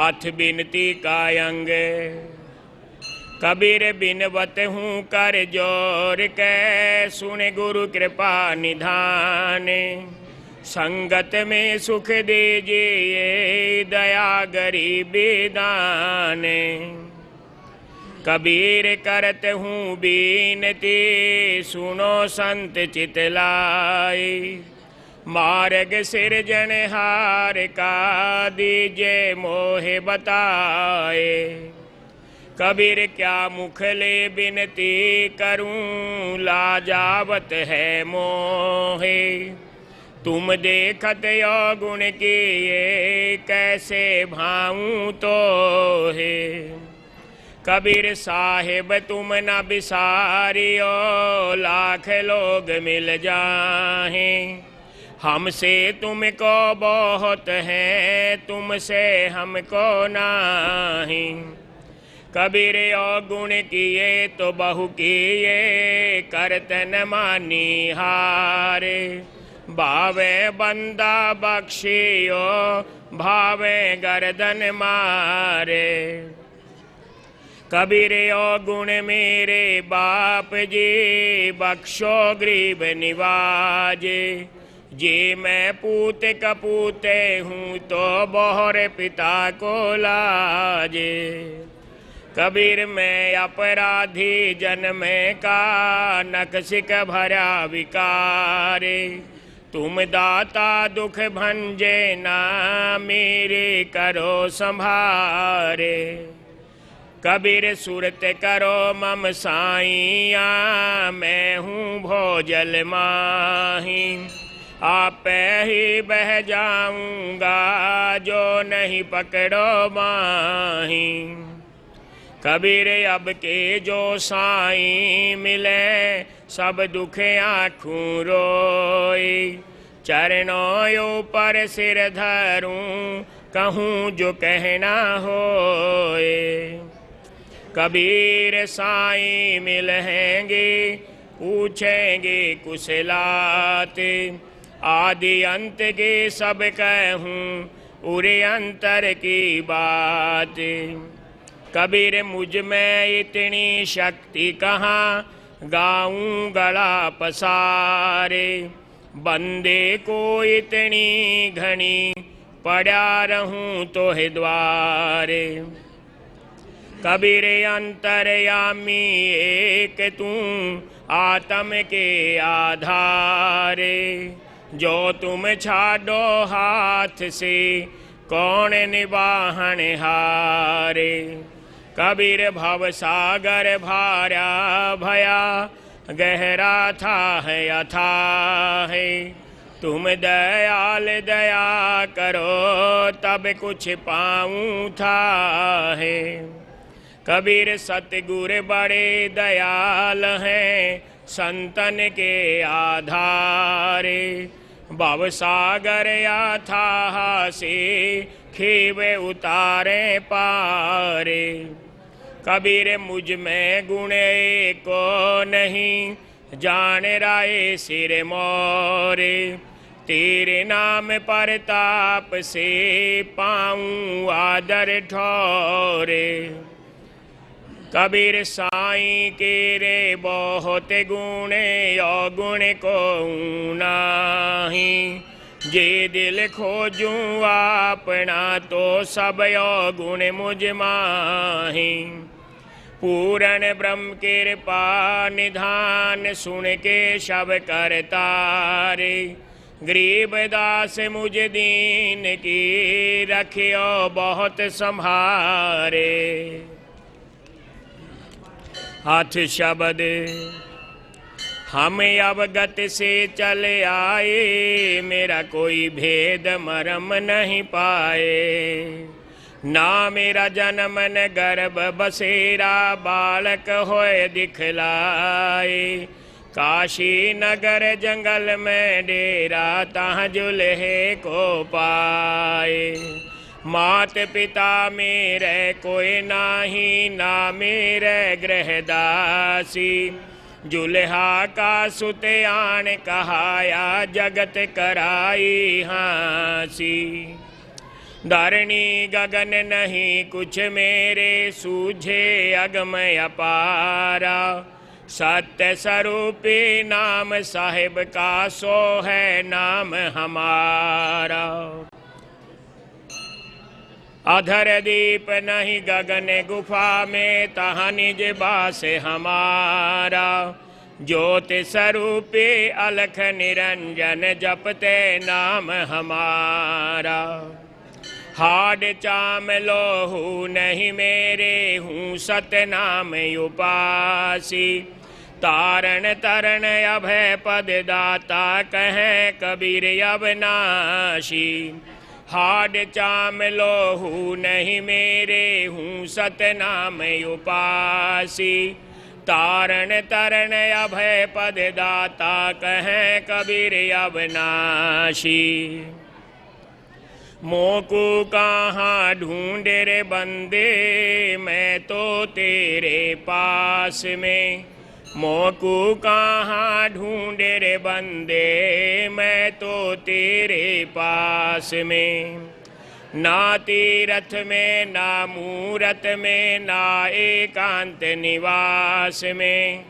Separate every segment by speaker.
Speaker 1: अथ बिनती का अंग। कबीर बिनवत हूँ कर जोर कै, सुन गुरु कृपा निधान। संगत में सुख दीजिए, दया गरीबी दान। कबीर करत हूँ बीनती, सुनो संत चितलाए। मार्ग सिरजनहार का, दीजे मोहे बताए। कबीर क्या मुखले बिनती करूं, लाजावत है मोहे। तुम देखत अवगुण किए, कैसे भाऊं तो है। कबीर साहिब तुम न बिसारियो, लाख लोग मिल जाहें। हमसे तुमको बहुत है, तुमसे हमको नहीं। कबीर अवगुण किए तो बहु किए, करतन मानी हारे। भावे बंदा बख्शियो, भावे गर्दन मारे। कबीर अवगुण मेरे बाप जी, बख्शो गरीब निवाजे। जे मैं पूत कपूते हूँ, तो बोहर पिता को लाजे। कबीर मैं अपराधी जन्म का, नक्सिक भरा विकारे। तुम दाता दुख भंजे ना, मेरे करो संभारे। कबीर सुरत करो मम साइया, मैं हूँ भोजल माही। आप ही बह जाऊंगा, जो नहीं पकड़ो माही। कबीर अब के जो साईं मिले, सब दुख आँखों रोए। चरणों पर सिर धरूं, कहूँ जो कहना होए। कबीर साईं मिलेंगे, पूछेंगे कुशलाते। आदि अंत के सब कहूँ, उरे अंतर की बात। कबीर मुझ में इतनी शक्ति कहाँ, गाऊं गला पसारे। बंदे को इतनी घनी, पड़ा रहूं तो है द्वारे। कबीर अंतर्यामी एक तू, आत्म के आधारे। जो तुम छाड़ो हाथ से, कौन निवाहन हारे। कबीर भव सागर भारा भया, गहरा था है अथाह है। तुम दयाल दया करो, तब कुछ पाऊँ था है। कबीर सतगुर बड़े दयाल हैं, संतन के आधारे। भव सागर अथाह से, खेवे उतारे पारे। कबीर मुझ में गुण को नहीं, जान राय सिर मोरे। तेरे नाम पर ताप से, पाऊँ आदर ठोरे। कबीर साईं के रे बहुत गुणे, अवगुण को नाही। जे दिल खोजूं अपना, तो सब अवगुण मुझ माही। पूर्ण ब्रह्म कृपा निधान, सुन के शब करतारे। गरीब दास मुझ दीन की, रखियो बहुत संभारे। हाथ शब्द हम अवगत से चले आए, मेरा कोई भेद मरम नहीं पाए। ना मेरा जन्म न गर्भ बसेरा, बालक होए दिखलाए। काशी नगर जंगल में डेरा, तहाँ जुल्हे को पाए। मात पिता मेरे कोई नाही, ना मेरे गृहदासी। जुल्हा का सुतयान कहाया, जगत कराई हासी। धरणी गगन नहीं कुछ मेरे, सूझे अगम अपारा। सत्य स्वरूपी नाम साहिब का, सो है नाम हमारा। अधर दीप नहीं गगन गुफा में, तहाँ निज बास हमारा। ज्योति स्वरूपी अलख निरंजन, जपते नाम हमारा। हाड चाम लोहू नहीं मेरे, हूँ सतनाम उपासी। तारण तरण अभय पद दाता, कहें कबीर अविनाशी। हाड चाम लोहू नहीं मेरे, हूँ सतनाम उपासी। तारण तरण अभय पद दाता, कहें कबीर अविनाशी। मोकू कहाँ ढूंढे रे बंदे, मैं तो तेरे पास में। मोकू कहाँ ढूंढे रे बंदे, मैं तो तेरे पास में। ना तीरथ में ना मूरत में, ना एकांत निवास में।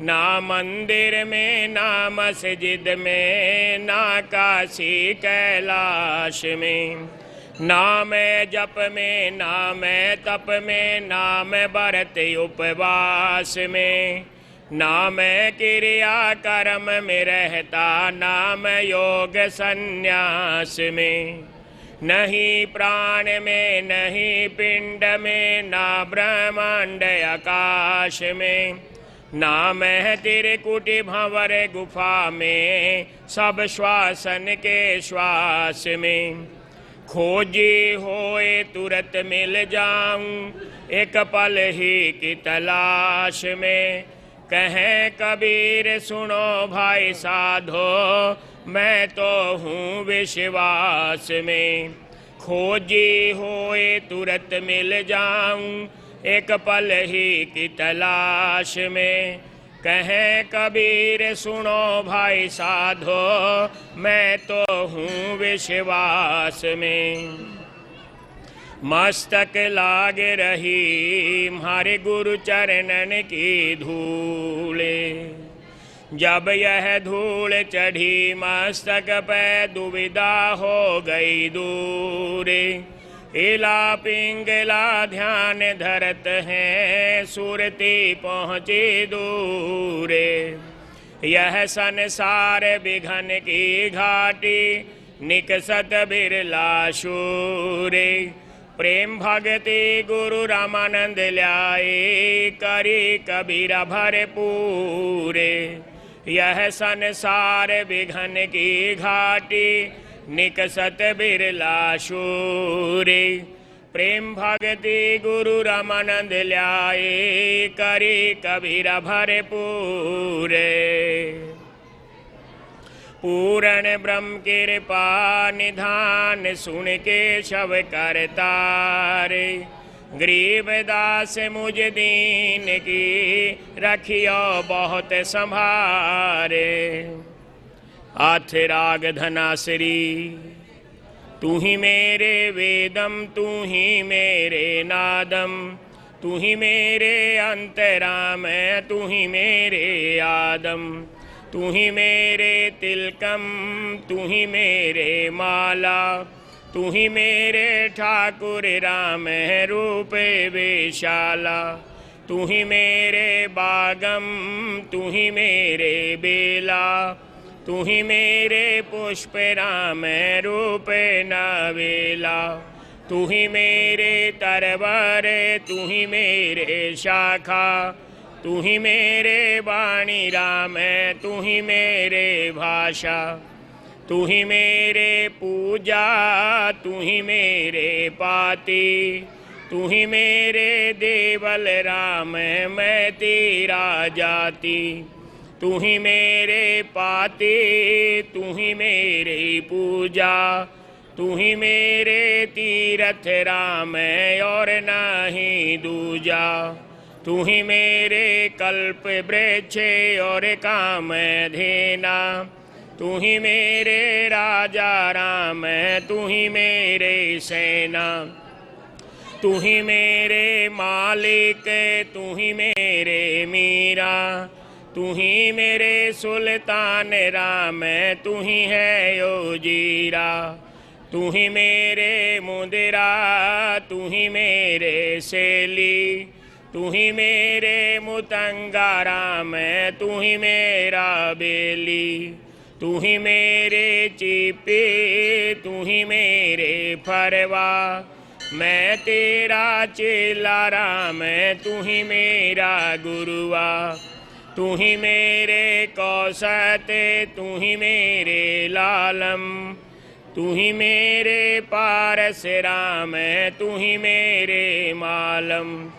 Speaker 1: ना मंदिर में ना मस्जिद में, ना काशी कैलाश में। ना मैं जप में ना मैं तप में, ना मैं व्रत उपवास में। ना मैं क्रिया कर्म में रहता, ना मैं योग संन्यास में। नहीं प्राण में नहीं पिंड में, ना ब्रह्मांड आकाश में। ना मैं त्रिकुटी भंवर गुफा में, सब श्वासन के श्वास में। खोजी होए तुरंत मिल जाऊं, एक पल ही की तलाश में। कहें कबीर सुनो भाई साधो, मैं तो हूँ विश्वास में। खोजी होए तुरंत मिल जाऊं, एक पल ही की तलाश में। कहें कबीर सुनो भाई साधो, मैं तो हूँ विश्वास में। मस्तक लाग रही हमारे गुरु चरणन की धूले। जब यह धूल चढ़ी मस्तक पे, दुविधा हो गई दूरे। इला पिंगला ध्यान धरत हैं, सुरती पहुँची दूरे। यह संसार विघन की घाटी, निकसत बिरला शूरे। प्रेम भगति गुरु रामानंद ल्याए, करी कबीरा भरपूरे। यह संसार विघन की घाटी, निकसत बिरला शूरे। प्रेम भगति गुरु रामानंद ल्याए, करी कबीरा भरपूरे। पूर्ण ब्रह्म कृपा निधान, सुन के शव करतारे। गरीबदास मुझ दीन की, रखियो बहुत संभारे। आथराग धनासरी तू ही मेरे वेदम, तू ही मेरे नादम। तू ही मेरे अंतराम, तू ही मेरे आदम। तू ही मेरे तिलकम, तू ही मेरे माला। तू ही मेरे ठाकुर राम रूप वेशाला। तू ही मेरे बागम, तू ही मेरे बेला। तू ही मेरे पुष्प राम रूप नवेला। तू ही मेरे तरवर, तू ही मेरे शाखा। तू ही मेरे वाणी राम, तू ही मेरे भाषा। तू ही मेरे पूजा, तू ही मेरे पाती। तू ही मेरे देवल राम, मैं तेरा जाति। तू ही मेरे पाते, तू ही मेरे पूजा। तू ही मेरे तीरथ राम, और नहीं दूजा। तू ही मेरे कल्प वृक्ष, और काम धेना। तू ही मेरे राजा राम, तू ही मेरे सेना, तू ही मेरे मालिक, तू ही मेरे मीरा, तू ही मेरे सुल्तान राम, तू ही है यो जीरा, तू ही मेरे मुदिरा, तू ही मेरे सेली, तू ही मेरे मुतंगा राम, तू ही मेरा बेली, तू ही मेरे चीपे, तू ही मेरे फरवा, मैं तेरा चेला राम, तू ही मेरा गुरुआ, तू ही मेरे कौसते, तू ही मेरे लालम, तू ही मेरे पारस राम, तू ही मेरे मालम,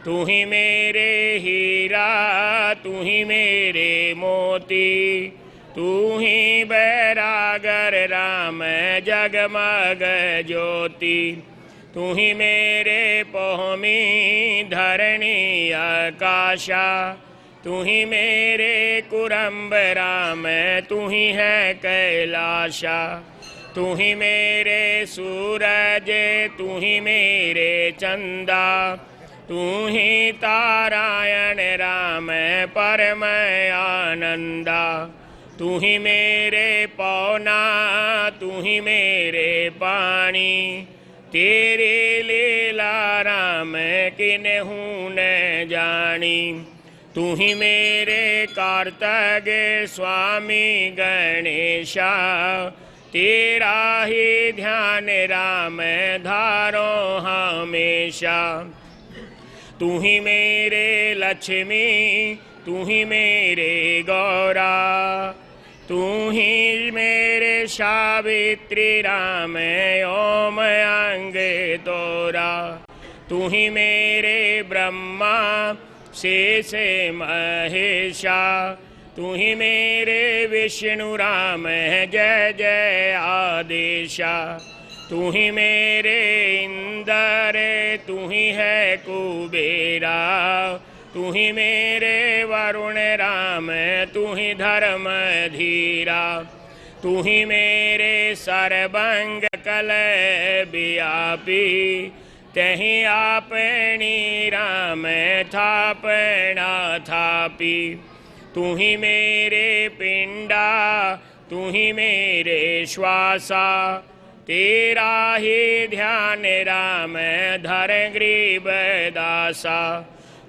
Speaker 1: तू ही मेरे हीरा, तू ही मेरे मोती, तू ही बैरागर राम, जगमग ज्योति, तू ही मेरे पोहमी धरणी आकाशा, तू ही मेरे कुरम्ब राम, तू ही है कैलाशा, तू ही मेरे सूरज, तू ही मेरे चंदा, तू ही तारायण राम, परम आनंदा, तू ही मेरे पौना, तू ही मेरे पानी, तेरे लीला राम किन्हू न जानी, तू ही मेरे कार्तज्ञ स्वामी गणेशा, तेरा ही ध्यान राम धारो हमेशा, तू ही मेरे लक्ष्मी, तू ही मेरे गौरा, तू ही मेरे सावित्री राम, ओम अंग तोरा, तू ही मेरे ब्रह्मा शेष महेशा, तू ही मेरे विष्णु राम, जय जय आदेशा, तू ही मेरे इंद्र, तू ही है कुबेरा, तू ही मेरे वरुण राम, तू ही धर्म धीरा, तू ही मेरे सर्वंग कल व्यापी, तही आपनी राम थापना थापी, तू ही मेरे पिंडा, तू ही मेरे श्वासा, तेरा ही ध्यान राम धर ग्रीब दासा,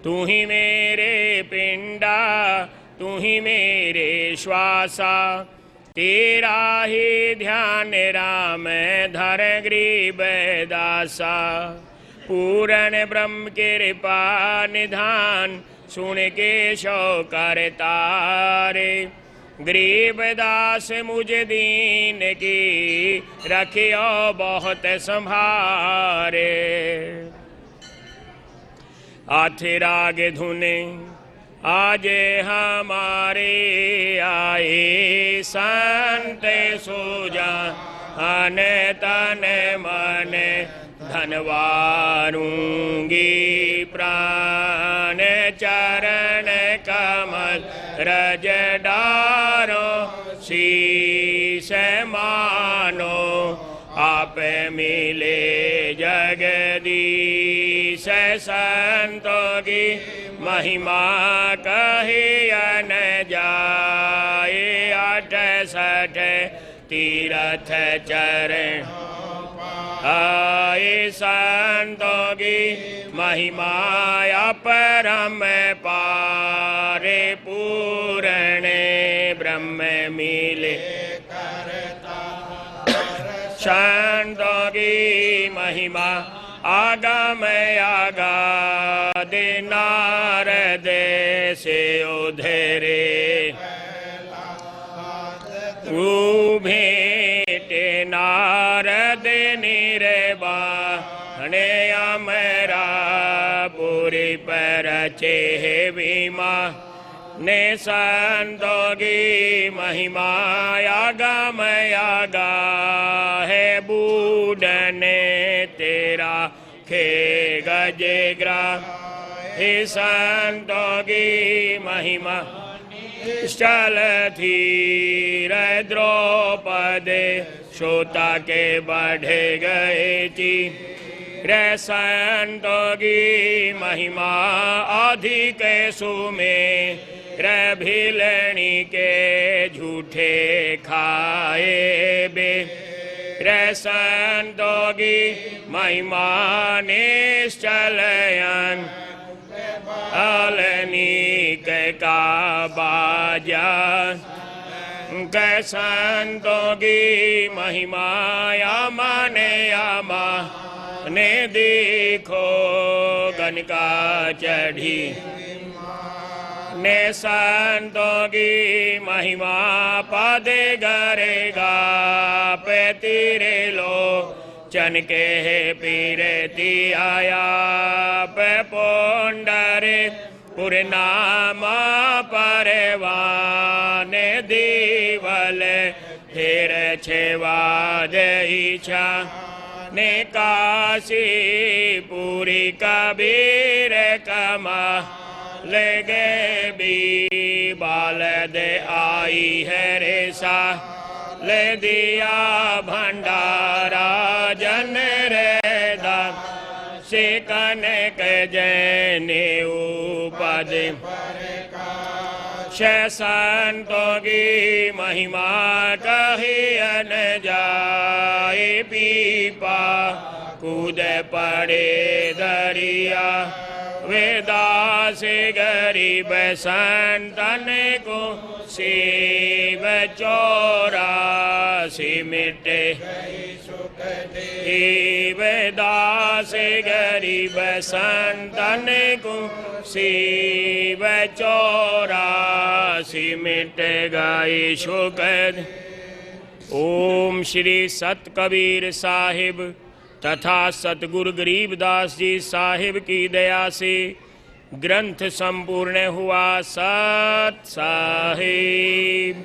Speaker 1: तू ही मेरे पिंडा, तू ही मेरे श्वासा, तेरा ही ध्यान राम धर ग्रीब दासा, पूर्ण ब्रह्म कृपा निधान, सुन के शो करता रे, गरीबदास मुझ दीन की, रखियो बहुत संभारे, आथे राग धुने आज हमारे आए, संत सोजा अन तन मन, धनवारूंगी प्राण, चरण कमल रज डारो, शीश मानो आप मिले जगदीश, संतों की महिमा कही न जाए, 68 तीरथ चरण आए, संतों की महिमा परम पारे, पूर्ण ब्रह्म मिले संतों की महिमा, आगम आगाध नारद से उधरे, भेटे नारद निर्वाण, अमरा पूरी पर चे विमा, ने संतों की महिमा, आगम आगा है बूढ़ने, तेरा खे गजे ग्रा, हे संतों की महिमा, चल थी रे द्रौपदे श्रोता के बढ़े गए ची रे संतों की महिमा अधिक सुमे रे भिलनी के झूठे खाए बे रे संतों की महिमा निश्चलयन अलनी के का बाजा के संतों की महिमा यामा ने देखो गनका चढ़ी ने संतों की महिमा पद गरेगा पे तेरे लो चन के पीरती आया पे पोंडरे पुरनामा परवान दीवल फिर छेवाद इच्छा ने काशी पूरी कबीर कमा लगे भी बाल दे आई है रेसा ले दिया भंडारा जन रेदा सिकन के जैने उपद संतों की महिमा कही अन जाए पीपा कूद पड़े दरिया वेदास गरीब संतन को शिव चौरासी मिटे वेदास गरीब संतन को शिव चौरासी मिट गए शुकद। ओम श्री सत कबीर साहिब तथा सतगुरु गरीबदास जी साहिब की दया से ग्रंथ संपूर्ण हुआ। सत साहिब।